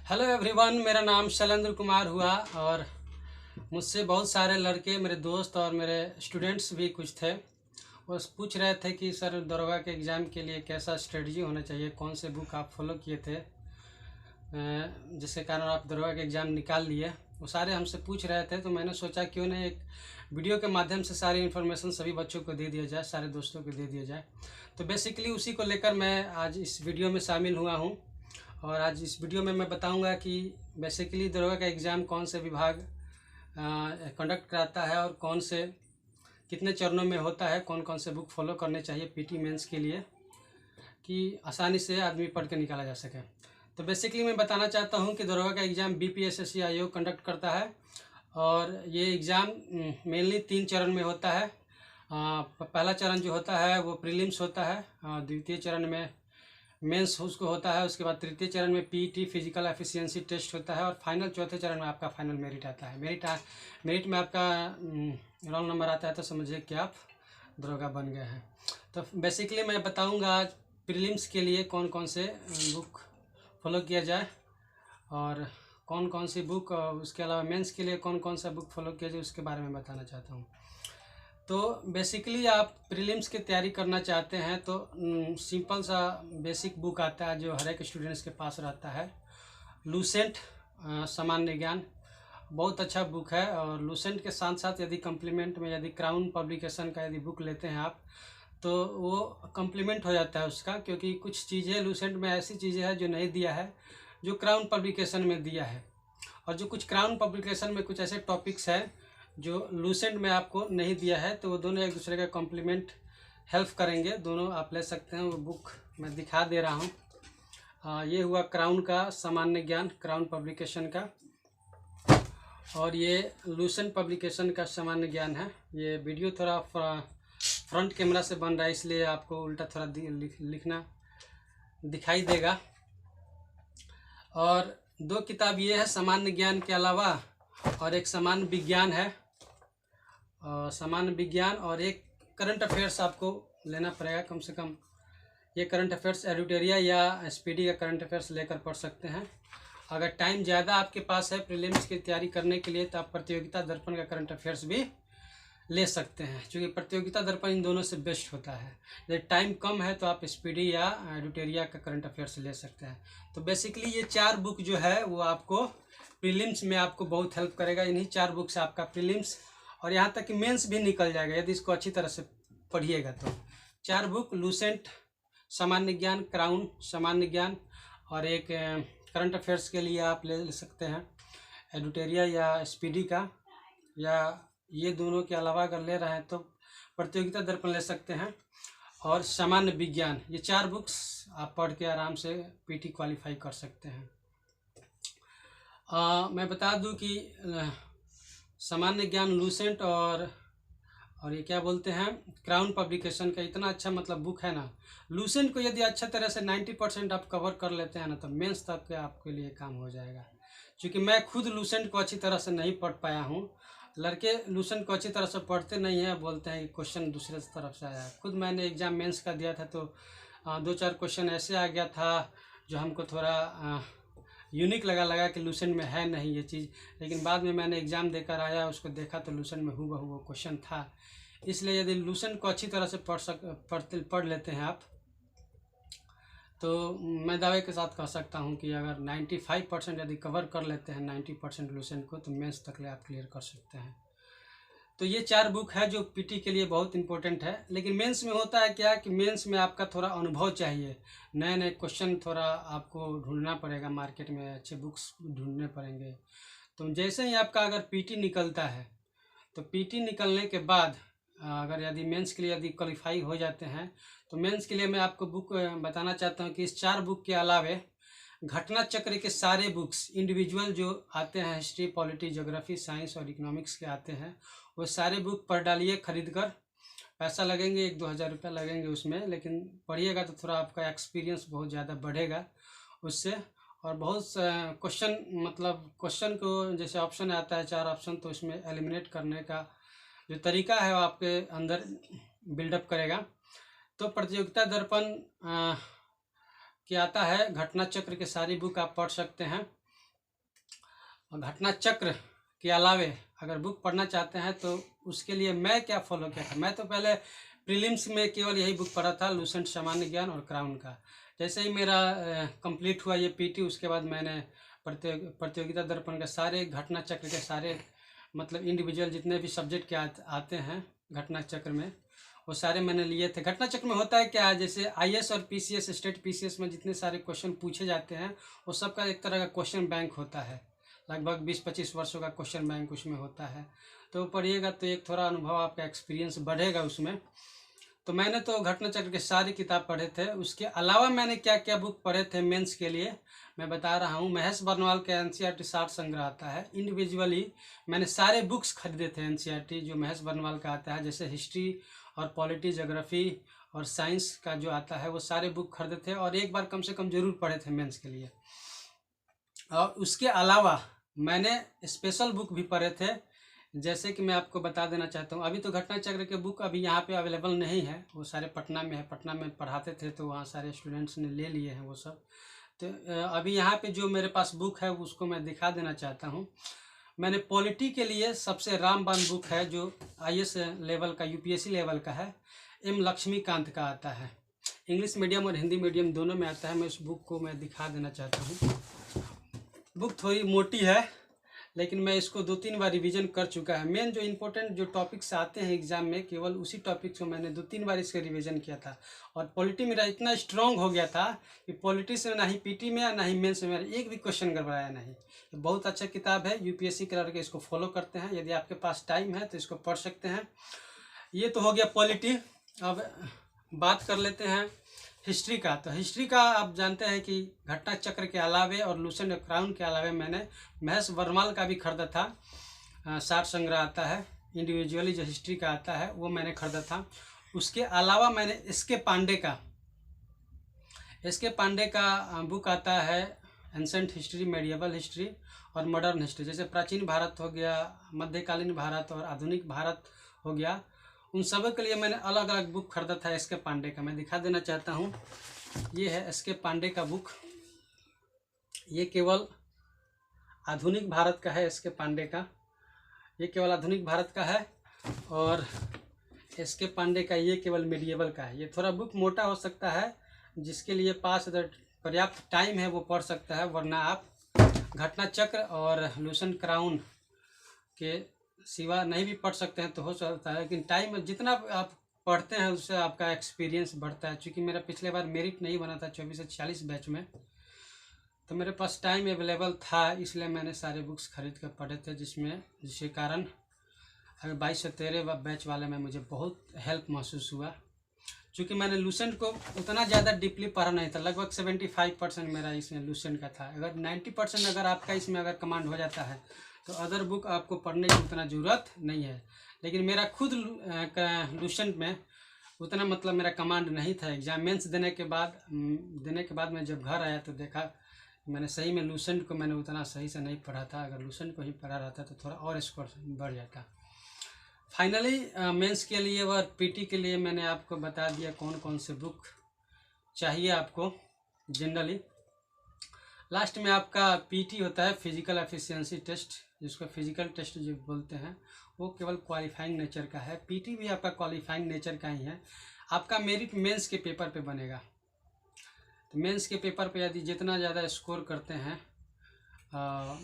Hello everyone, मेरा नाम शैलेंद्र कुमार हुआ और मुझसे बहुत सारे लड़के, मेरे दोस्त और मेरे स्टूडेंट्स भी कुछ थे। वो पूछ रहे थे कि सर दरोगा के एग्ज़ाम के लिए कैसा स्ट्रेटजी होना चाहिए, कौन से बुक आप फॉलो किए थे जिसके कारण आप दरोगा के एग्ज़ाम निकाल लिए। वो सारे हमसे पूछ रहे थे, तो मैंने सोचा क्यों नहीं एक वीडियो के माध्यम से सारी इन्फॉर्मेशन सभी बच्चों को दे दिया जाए, सारे दोस्तों को दे दिया जाए। तो बेसिकली उसी को लेकर मैं आज इस वीडियो में शामिल हुआ हूँ। और आज इस वीडियो में मैं बताऊंगा कि बेसिकली दरोगा का एग्ज़ाम कौन से विभाग कंडक्ट कराता है और कौन से कितने चरणों में होता है, कौन कौन से बुक फॉलो करने चाहिए पीटी मेंस के लिए कि आसानी से आदमी पढ़ के निकाला जा सके। तो बेसिकली मैं बताना चाहता हूं कि दरोगा का एग्ज़ाम बीपीएसएससी आयोग कंडक्ट करता है और ये एग्ज़ाम मेनली 3 चरण में होता है। पहला चरण जो होता है वो प्रीलिम्स होता है, द्वितीय चरण में मेंस उसको होता है, उसके बाद तृतीय चरण में पीटी फिजिकल एफिशिएंसी टेस्ट होता है और फाइनल चौथे चरण में आपका फाइनल मेरिट आता है। मेरिट में आपका रोल नंबर आता है तो समझिए कि आप दरोगा बन गए हैं। तो बेसिकली मैं बताऊंगा आज प्रीलिम्स के लिए कौन कौन से बुक फॉलो किया जाए और कौन कौन सी बुक, उसके अलावा मेंस के लिए कौन कौन सा बुक फॉलो किया जाए उसके बारे में बताना चाहता हूँ। तो बेसिकली आप प्रीलिम्स की तैयारी करना चाहते हैं तो सिंपल सा बेसिक बुक आता है जो हर एक स्टूडेंट्स के पास रहता है, लूसेंट सामान्य ज्ञान। बहुत अच्छा बुक है और लूसेंट के साथ साथ यदि कम्प्लीमेंट में यदि क्राउन पब्लिकेशन का यदि बुक लेते हैं आप तो वो कम्प्लीमेंट हो जाता है उसका, क्योंकि कुछ चीज़ें लूसेंट में ऐसी चीज़ें हैं जो नहीं दिया है जो क्राउन पब्लिकेशन में दिया है, और जो कुछ क्राउन पब्लिकेशन में कुछ ऐसे टॉपिक्स हैं जो लूसेंट में आपको नहीं दिया है, तो वो दोनों एक दूसरे का कॉम्प्लीमेंट हेल्प करेंगे। दोनों आप ले सकते हैं। वो बुक मैं दिखा दे रहा हूँ। ये हुआ क्राउन का सामान्य ज्ञान, क्राउन पब्लिकेशन का, और ये लूसेंट पब्लिकेशन का सामान्य ज्ञान है। ये वीडियो थोड़ा फ्रंट कैमरा से बन रहा है इसलिए आपको उल्टा थोड़ा लिखना दिखाई देगा। और 2 किताब ये है सामान्य ज्ञान के अलावा, और एक सामान्य विज्ञान है, सामान्य विज्ञान, और एक करंट अफेयर्स आपको लेना पड़ेगा कम से कम। ये करंट अफेयर्स एडिटोरिया या एसपीडी का करंट अफेयर्स लेकर पढ़ सकते हैं। अगर टाइम ज़्यादा आपके पास है प्रीलिम्स की तैयारी करने के लिए तो आप प्रतियोगिता दर्पण का करंट अफेयर्स भी ले सकते हैं, क्योंकि प्रतियोगिता दर्पण इन दोनों से बेस्ट होता है। यदि टाइम कम है तो आप एसपीडी या एडिटोरिया का करंट अफेयर्स ले सकते हैं। तो बेसिकली ये 4 बुक जो है वो आपको प्रीलिम्स में आपको बहुत हेल्प करेगा। इन्हीं 4 बुक से आपका प्रीलिम्स और यहाँ तक कि मेंस भी निकल जाएगा यदि इसको अच्छी तरह से पढ़िएगा। तो 4 बुक, लूसेंट सामान्य ज्ञान, क्राउन सामान्य ज्ञान, और एक करंट अफेयर्स के लिए आप ले सकते हैं एडिटोरिया या एसपीडी का, या ये दोनों के अलावा अगर ले रहे हैं तो प्रतियोगिता दर्पण ले सकते हैं और सामान्य विज्ञान। ये 4 बुक्स आप पढ़ के आराम से पीटी क्वालिफाई कर सकते हैं। मैं बता दूं कि सामान्य ज्ञान, लूसेंट और ये क्या बोलते हैं क्राउन पब्लिकेशन का इतना अच्छा मतलब बुक है ना। लूसेंट को यदि अच्छा तरह से 90% आप कवर कर लेते हैं ना तो मेंस तक के आपके लिए काम हो जाएगा। क्योंकि मैं खुद लूसेंट को अच्छी तरह से नहीं पढ़ पाया हूँ। लड़के लूसेंट को अच्छी तरह से पढ़ते नहीं हैं, बोलते हैं कि क्वेश्चन दूसरे तरफ से आया है। खुद मैंने एग्ज़ाम मेंस का दिया था तो 2-4 क्वेश्चन ऐसे आ गया था जो हमको थोड़ा यूनिक लगा कि लूसेंट में है नहीं ये चीज़, लेकिन बाद में मैंने एग्ज़ाम देकर आया, उसको देखा तो लूसेंट में हूबहू वो क्वेश्चन था। इसलिए यदि लूसेंट को अच्छी तरह से पढ़ लेते हैं आप तो मैं दावे के साथ कह सकता हूं कि अगर 95% यदि कवर कर लेते हैं 90% लूसेंट को तो मेंस तक ले आप क्लियर कर सकते हैं। तो ये 4 बुक है जो पीटी के लिए बहुत इंपॉर्टेंट है। लेकिन मेंस में होता है क्या कि मेंस में आपका थोड़ा अनुभव चाहिए, नए नए क्वेश्चन थोड़ा आपको ढूंढना पड़ेगा, मार्केट में अच्छे बुक्स ढूंढने पड़ेंगे। तो जैसे ही आपका अगर पीटी निकलता है तो पीटी निकलने के बाद अगर यदि मेंस के लिए यदि क्वालिफाई हो जाते हैं तो मेंस के लिए मैं आपको बुक बताना चाहता हूँ कि इस 4 बुक के अलावे घटना चक्र के सारे बुक्स इंडिविजुअल जो आते हैं, हिस्ट्री, पॉलिटी, ज्योग्राफी, साइंस और इकोनॉमिक्स के आते हैं, वो सारे बुक पढ़ डालिए खरीद कर। पैसा लगेंगे 1-2 हज़ार रुपये लगेंगे उसमें, लेकिन पढ़िएगा तो थोड़ा आपका एक्सपीरियंस बहुत ज़्यादा बढ़ेगा उससे। और बहुत क्वेश्चन मतलब क्वेश्चन को जैसे ऑप्शन आता है 4 ऑप्शन, तो इसमें एलिमिनेट करने का जो तरीका है वो आपके अंदर बिल्डअप करेगा। तो प्रतियोगिता दर्पण क्या आता है, घटना चक्र के सारी बुक आप पढ़ सकते हैं। और घटना चक्र के अलावे अगर बुक पढ़ना चाहते हैं तो उसके लिए मैं क्या फॉलो किया था। मैं तो पहले प्रीलिम्स में केवल यही बुक पढ़ा था, लूसेंट सामान्य ज्ञान और क्राउन का। जैसे ही मेरा कंप्लीट हुआ ये पीटी, उसके बाद मैंने प्रतियोगिता दर्पण के सारे घटना चक्र के सारे मतलब इंडिविजुअल जितने भी सब्जेक्ट के आते हैं घटना चक्र में, वो सारे मैंने लिए थे। घटना चक्र में होता है क्या, जैसे आईएएस और पीसीएस, स्टेट पीसीएस में जितने सारे क्वेश्चन पूछे जाते हैं वो सबका एक तरह का क्वेश्चन बैंक होता है। लगभग 20-25 वर्षों का क्वेश्चन बैंक उसमें होता है। तो पढ़िएगा तो एक थोड़ा अनुभव, आपका एक्सपीरियंस बढ़ेगा उसमें। तो मैंने तो घटना चक्र के सारी किताब पढ़े थे। उसके अलावा मैंने क्या क्या बुक पढ़े थे मेंस के लिए मैं बता रहा हूँ। महेश बर्नवाल के एनसीईआरटी 60 संग्रह आता है। इंडिविजुअली मैंने सारे बुक्स खरीदे थे एनसीईआरटी जो महेश बर्नवाल का आता है, जैसे हिस्ट्री और पॉलिटी, ज्योग्राफी और साइंस का जो आता है वो सारे बुक खरीदे थे और एक बार कम से कम जरूर पढ़े थे मेंस के लिए। और उसके अलावा मैंने स्पेशल बुक भी पढ़े थे, जैसे कि मैं आपको बता देना चाहता हूँ। अभी तो घटना चक्र के बुक अभी यहाँ पे अवेलेबल नहीं है, वो सारे पटना में है। पटना में पढ़ाते थे तो वहाँ सारे स्टूडेंट्स ने ले लिए हैं वो सब। तो अभी यहाँ पे जो मेरे पास बुक है उसको मैं दिखा देना चाहता हूँ। मैंने पॉलिटी के लिए सबसे रामबाण बुक है जो आईएएस लेवल का, यूपीएससी लेवल का है, एम लक्ष्मीकांत का आता है। इंग्लिश मीडियम और हिंदी मीडियम दोनों में आता है। मैं उस बुक को मैं दिखा देना चाहता हूँ। बुक थोड़ी मोटी है लेकिन मैं इसको 2-3 बार रिवीजन कर चुका है। मेन जो इम्पोर्टेंट जो टॉपिक्स आते हैं एग्जाम में, केवल उसी टॉपिक्स को मैंने 2-3 बार इसका रिवीजन किया था। और पॉलिटी मेरा इतना स्ट्रांग हो गया था कि पॉलिटी से ना ही पीटी में ना ही मेंस में मेरा एक भी क्वेश्चन गड़बड़ाया नहीं। बहुत अच्छा किताब है, यूपीएससी के लड़के इसको फॉलो करते हैं। यदि आपके पास टाइम है तो इसको पढ़ सकते हैं। ये तो हो गया पॉलिटी। अब बात कर लेते हैं हिस्ट्री का। तो हिस्ट्री का आप जानते हैं कि घटना चक्र के अलावे और लूसेंट क्राउन के अलावे मैंने महेश बर्नवाल का भी खरीदा था। 60 संग्रह आता है। इंडिविजुअली जो हिस्ट्री का आता है वो मैंने खरीदा था। उसके अलावा मैंने एसके पांडे का बुक आता है, एंसेंट हिस्ट्री, मेडिएवल हिस्ट्री और मॉडर्न हिस्ट्री। जैसे प्राचीन भारत हो गया, मध्यकालीन भारत और आधुनिक भारत हो गया, उन सब के लिए मैंने अलग अलग बुक खरीदा था एसके पांडे का। मैं दिखा देना चाहता हूँ। ये है एसके पांडे का बुक। ये केवल आधुनिक भारत का है। एसके पांडे का ये केवल आधुनिक भारत का है और एसके पांडे का ये केवल मेडिएवल का है। ये थोड़ा बुक मोटा हो सकता है, जिसके लिए पास अगर पर्याप्त टाइम है वो पढ़ सकता है, वरना आप घटना चक्र और लूसेंट क्राउन के सिवा नहीं भी पढ़ सकते हैं तो हो सकता है। लेकिन टाइम जितना आप पढ़ते हैं उससे आपका एक्सपीरियंस बढ़ता है। क्योंकि मेरा पिछले बार मेरिट नहीं बना था 24 से 46 बैच में, तो मेरे पास टाइम अवेलेबल था, इसलिए मैंने सारे बुक्स खरीद कर पढ़े थे, जिसके कारण अगर 22 से 13 बैच वाले में मुझे बहुत हेल्प महसूस हुआ। क्योंकि मैंने लूसेंट को उतना ज़्यादा डीपली पढ़ा नहीं था। लगभग 75% मेरा इसमें लूसेंट का था। अगर 90% अगर आपका इसमें अगर कमांड हो जाता है तो अदर बुक आपको पढ़ने की उतना ज़रूरत नहीं है। लेकिन मेरा खुद लूसेंट में उतना मतलब मेरा कमांड नहीं था। एग्जाम मेंस देने के बाद मैं जब घर आया तो देखा मैंने सही में लूसेंट को मैंने उतना सही से नहीं पढ़ा था। अगर लूसेंट को ही पढ़ा रहता तो थोड़ा और स्कोर बढ़ जाता। फाइनली मेंस के लिए और पीटी के लिए मैंने आपको बता दिया कौन कौन से बुक चाहिए आपको जनरली। लास्ट में आपका पीटी होता है, फिजिकल एफिशिएंसी टेस्ट, जिसको फिजिकल टेस्ट जो बोलते हैं, वो केवल क्वालिफाइंग नेचर का है। पीटी भी आपका क्वालिफाइंग नेचर का ही है। आपका मेरिट मेंस के पेपर पे बनेगा। तो मेंस के पेपर पे यदि जितना ज़्यादा स्कोर करते हैं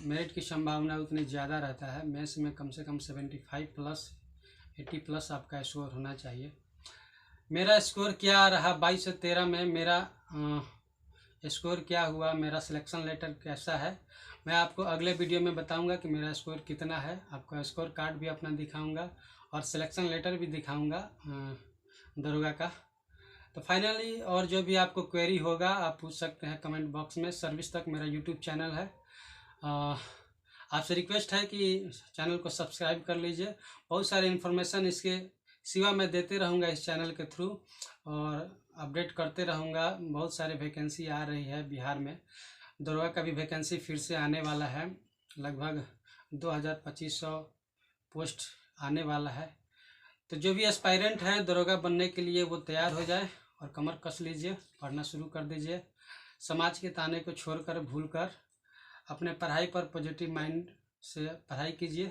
मेरिट की संभावना उतनी ज़्यादा रहता है। मेंस में कम से कम 75 प्लस 80 प्लस आपका स्कोर होना चाहिए। मेरा स्कोर क्या रहा 22 से 13 में, मेरा स्कोर क्या हुआ, मेरा सिलेक्शन लेटर कैसा है, मैं आपको अगले वीडियो में बताऊंगा कि मेरा स्कोर कितना है। आपका स्कोर कार्ड भी अपना दिखाऊंगा और सिलेक्शन लेटर भी दिखाऊंगा दरोगा का। तो फाइनली और जो भी आपको क्वेरी होगा आप पूछ सकते हैं कमेंट बॉक्स में। सर्विस तक मेरा यूट्यूब चैनल है। आपसे रिक्वेस्ट है कि चैनल को सब्सक्राइब कर लीजिए। बहुत सारे इन्फॉर्मेशन इसके सिवा मैं देते रहूँगा इस चैनल के थ्रू और अपडेट करते रहूँगा। बहुत सारे वैकेंसी आ रही है बिहार में। दरोगा का भी वैकेंसी फिर से आने वाला है। लगभग 2500 पोस्ट आने वाला है। तो जो भी एस्पायरेंट हैं दरोगा बनने के लिए वो तैयार हो जाए और कमर कस लीजिए, पढ़ना शुरू कर दीजिए। समाज के ताने को छोड़कर भूलकर अपने पढ़ाई पर पॉजिटिव माइंड से पढ़ाई कीजिए।